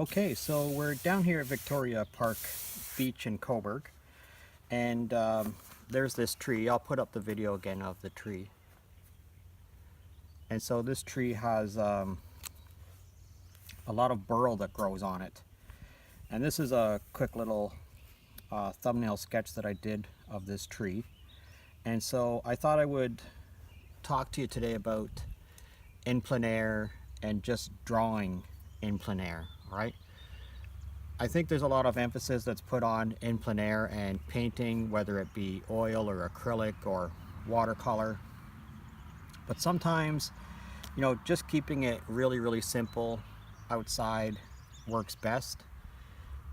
Okay, so we're down here at Victoria Park Beach in Coburg, and there's this tree. I'll put up the video again of the tree. And so this tree has a lot of burl that grows on it. And this is a quick little thumbnail sketch that I did of this tree. And so I thought I would talk to you today about in plein air and just drawing in plein air, all right? I think there's a lot of emphasis that's put on in plein air and painting, whether it be oil or acrylic or watercolor. But sometimes, you know, just keeping it really simple outside works best.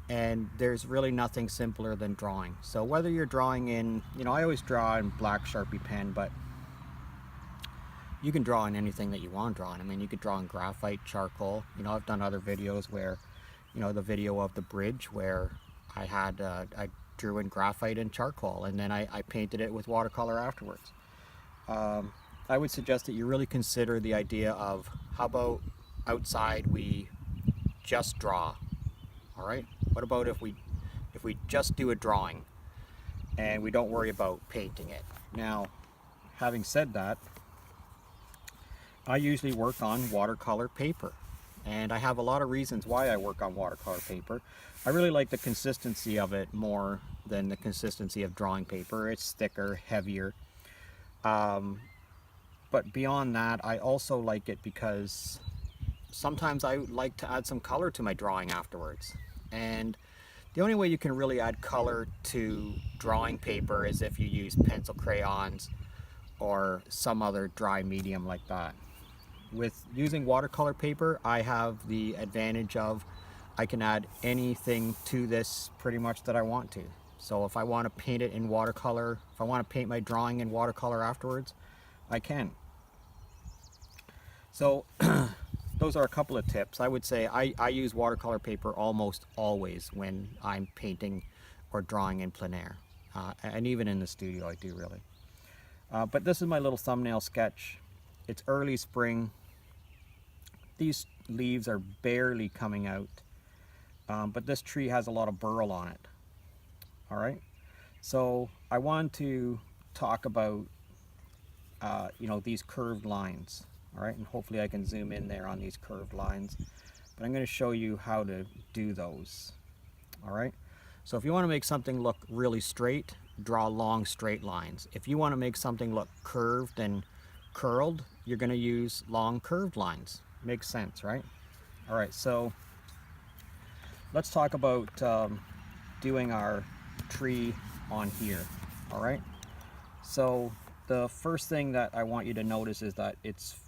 And there's really nothing simpler than drawing. So whether you're drawing in, you know, I always draw in black Sharpie pen, but you can draw in anything that you want to draw in. I mean, you could draw in graphite, charcoal. You know, I've done other videos where, you know, the video of the bridge where I had, I drew in graphite and charcoal, and then I painted it with watercolor afterwards. I would suggest that you really consider the idea of, how about outside we just draw, all right? What about if we just do a drawing and we don't worry about painting it? Now, having said that, I usually work on watercolor paper, and I have a lot of reasons why I work on watercolor paper. I really like the consistency of it more than the consistency of drawing paper. It's thicker, heavier. But beyond that, I also like it because sometimes I like to add some color to my drawing afterwards. And the only way you can really add color to drawing paper is if you use pencil crayons or some other dry medium like that. With using watercolor paper, I have the advantage of I can add anything to this pretty much that I want to. So if I want to paint it in watercolor, if I want to paint my drawing in watercolor afterwards, I can. So those are a couple of tips. I would say I use watercolor paper almost always when I'm painting or drawing in plein air. And even in the studio I do, really. But this is my little thumbnail sketch. It's early spring. These leaves are barely coming out, but this tree has a lot of burl on it. All right, so I want to talk about you know, these curved lines. All right, and hopefully I can zoom in there on these curved lines, but I'm going to show you how to do those. All right, so if you want to make something look really straight, draw long straight lines. If you want to make something look curved and curled, you're going to use long curved lines. Makes sense, right? All right, so let's talk about doing our tree on here. All right, so the first thing that I want you to notice is that it's,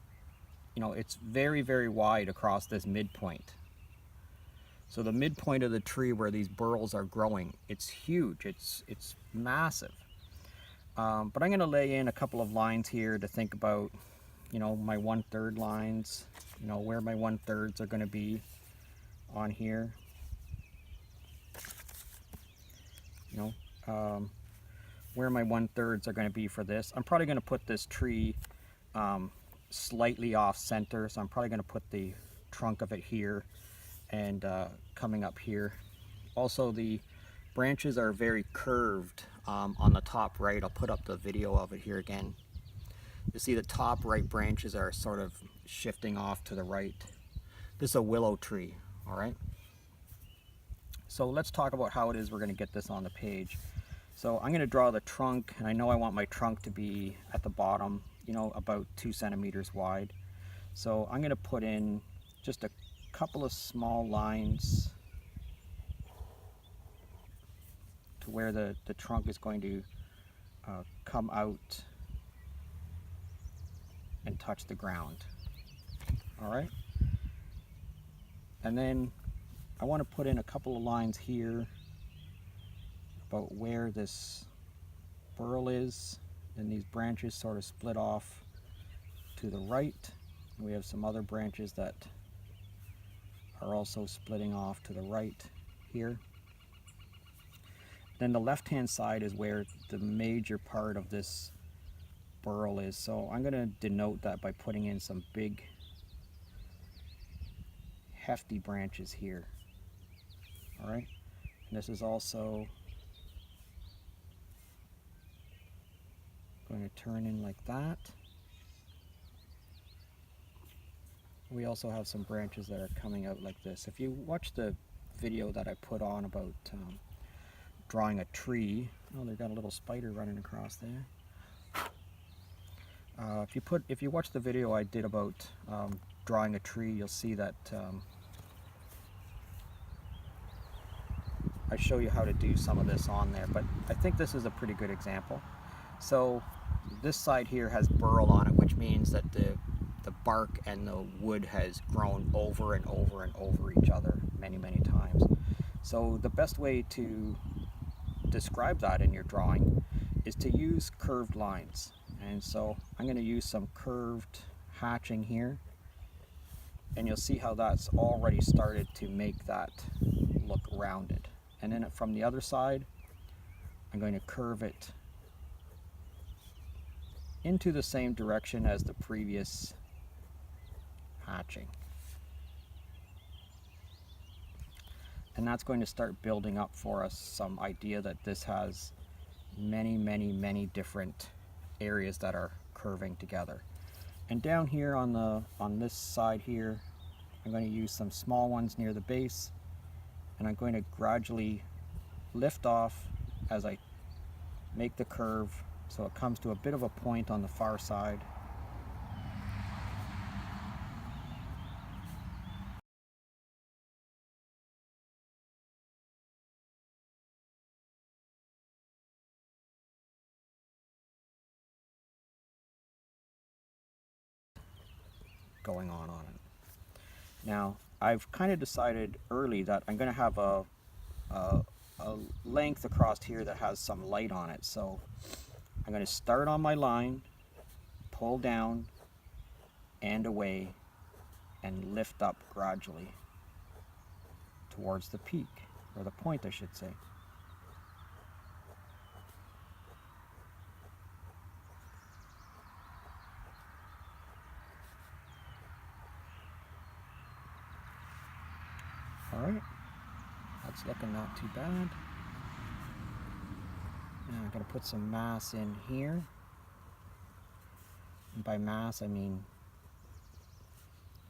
you know, it's very wide across this midpoint. So the midpoint of the tree where these burls are growing, it's huge, it's massive. But I'm going to lay in a couple of lines here to think about, you know, my 1/3 lines, you know, where my 1/3s are going to be on here. You know, where my 1/3s are going to be for this. I'm probably going to put this tree slightly off center, so I'm probably going to put the trunk of it here and coming up here. Also, the branches are very curved on the top right. I'll put up the video of it here again. You see the top right branches are sort of shifting off to the right. This is a willow tree, all right? So let's talk about how it is we're going to get this on the page. So I'm going to draw the trunk, and I know I want my trunk to be at the bottom, you know, about 2 centimeters wide. So I'm going to put in just a couple of small lines to where the trunk is going to come out and touch the ground. All right, and then I want to put in a couple of lines here about where this burl is, and these branches sort of split off to the right. And we have some other branches that are also splitting off to the right here. Then the left hand side is where the major part of this burl is, so I'm going to denote that by putting in some big hefty branches here. All right, and this is also going to turn in like that. We also have some branches that are coming out like this. If you watch the video that I put on about drawing a tree, oh, they've got a little spider running across there. If you watch the video I did about drawing a tree, you'll see that I show you how to do some of this on there, but I think this is a pretty good example. So this side here has burl on it, which means that the bark and the wood has grown over and over and over each other many, many times. So the best way to describe that in your drawing is to use curved lines. And so I'm going to use some curved hatching here, and you'll see how that's already started to make that look rounded. And then from the other side, I'm going to curve it into the same direction as the previous hatching. And that's going to start building up for us some idea that this has many, many, many different areas that are curving together. And down here on this side here, I'm going to use some small ones near the base, and I'm going to gradually lift off as I make the curve so it comes to a bit of a point on the far side. Going on it. Now, I've kind of decided early that I'm going to have a length across here that has some light on it. So I'm going to start on my line, pull down and away, and lift up gradually towards the peak, or the point I should say. Alright, that's looking not too bad. Now I'm going to put some mass in here. And by mass I mean,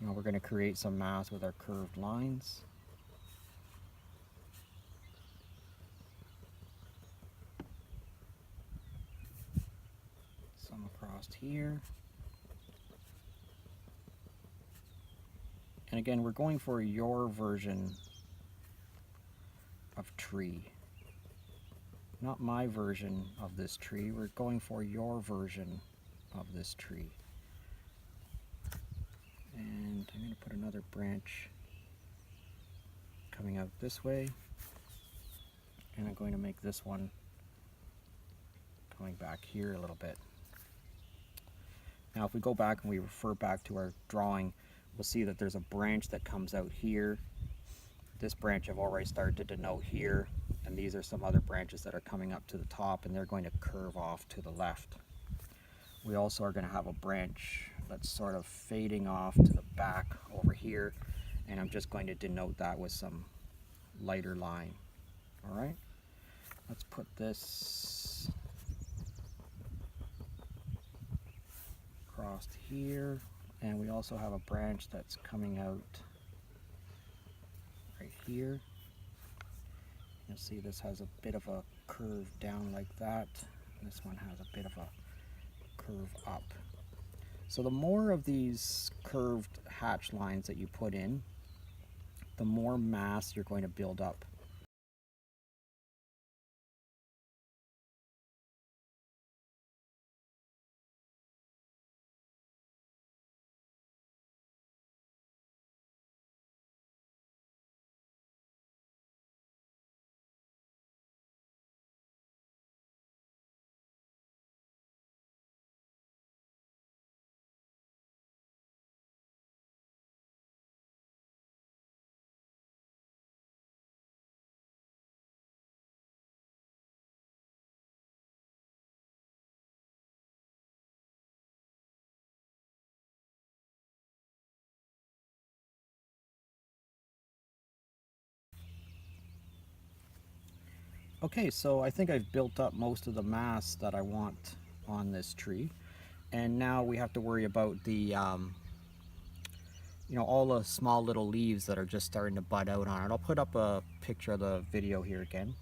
we're going to create some mass with our curved lines. Some across here. And again, we're going for your version of tree. Not my version of this tree, we're going for your version of this tree. And I'm going to put another branch coming out this way, and I'm going to make this one coming back here a little bit. Now if we go back and we refer back to our drawing, we'll see that there's a branch that comes out here. This branch I've already started to denote here, and these are some other branches that are coming up to the top, and they're going to curve off to the left. We also are going to have a branch that's sort of fading off to the back over here, and I'm just going to denote that with some lighter line. Alright, let's put this across here, and we also have a branch that's coming out right here. You'll see this has a bit of a curve down like that, and this one has a bit of a curve up. So the more of these curved hatch lines that you put in, the more mass you're going to build up. Okay, so I think I've built up most of the mass that I want on this tree. And now we have to worry about the, all the small little leaves that are just starting to bud out on it. I'll put up a picture of the video here again.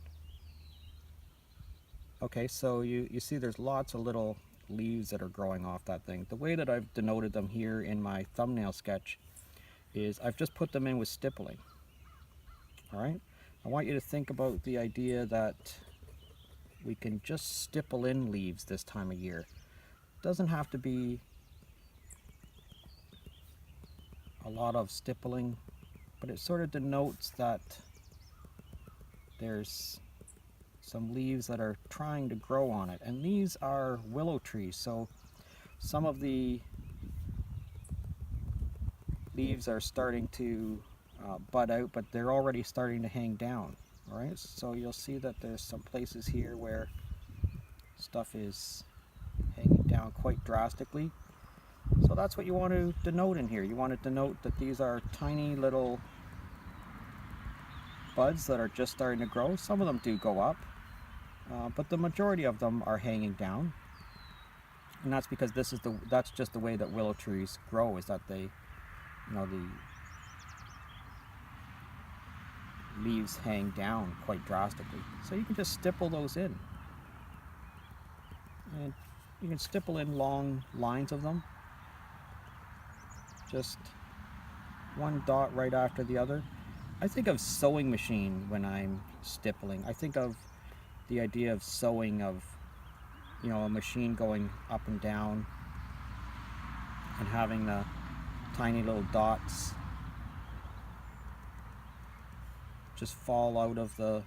Okay, so you see there's lots of little leaves that are growing off that thing. The way that I've denoted them here in my thumbnail sketch is I've just put them in with stippling. All right, I want you to think about the idea that we can just stipple in leaves this time of year. It doesn't have to be a lot of stippling, but it sort of denotes that there's some leaves that are trying to grow on it. And these are willow trees, so some of the leaves are starting to bud out, but they're already starting to hang down. All right, so you'll see that there's some places here where stuff is hanging down quite drastically. So that's what you want to denote in here. You want to denote that these are tiny little buds that are just starting to grow. Some of them do go up, but the majority of them are hanging down. And that's because that's just the way that willow trees grow, is that they, the leaves hang down quite drastically. So you can just stipple those in. And you can stipple in long lines of them. Just one dot right after the other. I think of sewing machine when I'm stippling. I think of the idea of sewing, of a machine going up and down and having the tiny little dots just fall out of the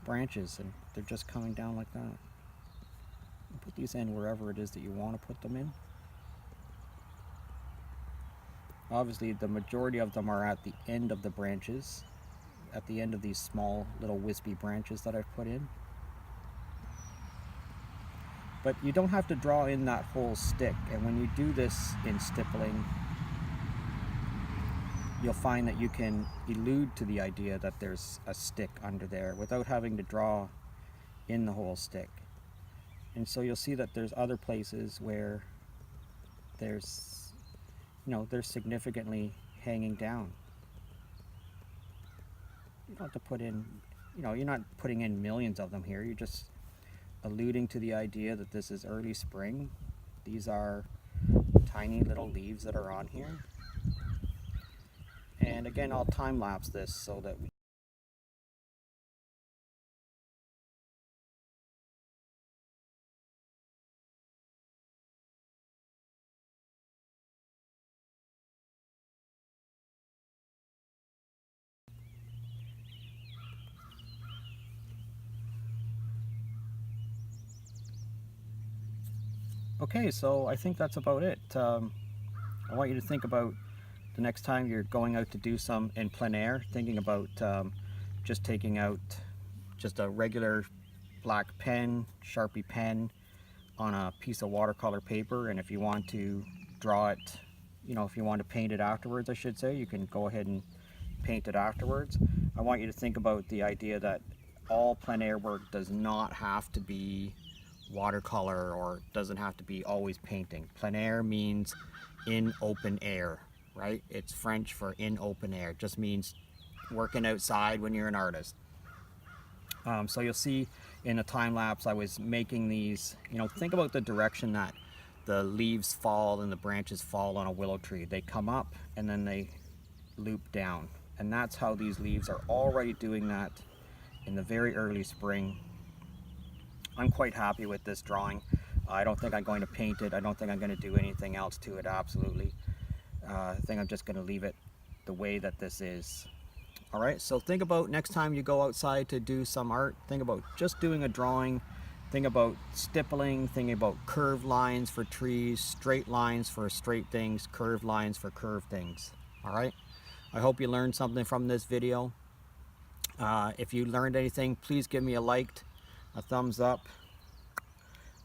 branches, and they're just coming down like that. And put these in wherever it is that you want to put them in. Obviously the majority of them are at the end of the branches, at the end of these small little wispy branches that I've put in. But you don't have to draw in that whole stick, and when you do this in stippling, you'll find that you can allude to the idea that there's a stick under there without having to draw in the whole stick. And so you'll see that there's other places where there's, they're significantly hanging down. You don't have to put in, you're not putting in millions of them here. You're just alluding to the idea that this is early spring. These are tiny little leaves that are on here. And again, I'll time lapse this so that we Okay, so I think that's about it. I want you to think about the next time you're going out to do some in plein air, thinking about just taking out just a regular black pen, Sharpie pen on a piece of watercolor paper, and if you want to draw it, if you want to paint it afterwards, I should say, you can go ahead and paint it afterwards. I want you to think about the idea that all plein air work does not have to be watercolor, or doesn't have to be always painting. Plein air means in open air, right? It's French for in open air. It just means working outside when you're an artist. So you'll see in a time lapse I was making these, think about the direction that the leaves fall and the branches fall on a willow tree. They come up and then they loop down, and that's how these leaves are already doing that in the very early spring. I'm quite happy with this drawing. I don't think I'm going to paint it. I don't think I'm going to do anything else to it, absolutely. I think I'm just going to leave it the way that this is. All right, so think about next time you go outside to do some art, think about just doing a drawing. Think about stippling, thinking about curved lines for trees, straight lines for straight things, curved lines for curved things. All right, I hope you learned something from this video. If you learned anything, please give me a like, a thumbs up,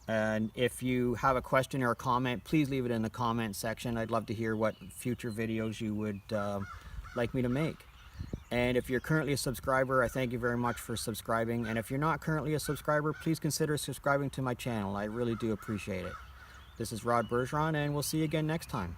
and if you have a question or a comment, please leave it in the comment section. I'd love to hear what future videos you would like me to make. And if you're currently a subscriber, I thank you very much for subscribing. And if you're not currently a subscriber, please consider subscribing to my channel. I really do appreciate it. This is Bergeron, and we'll see you again next time.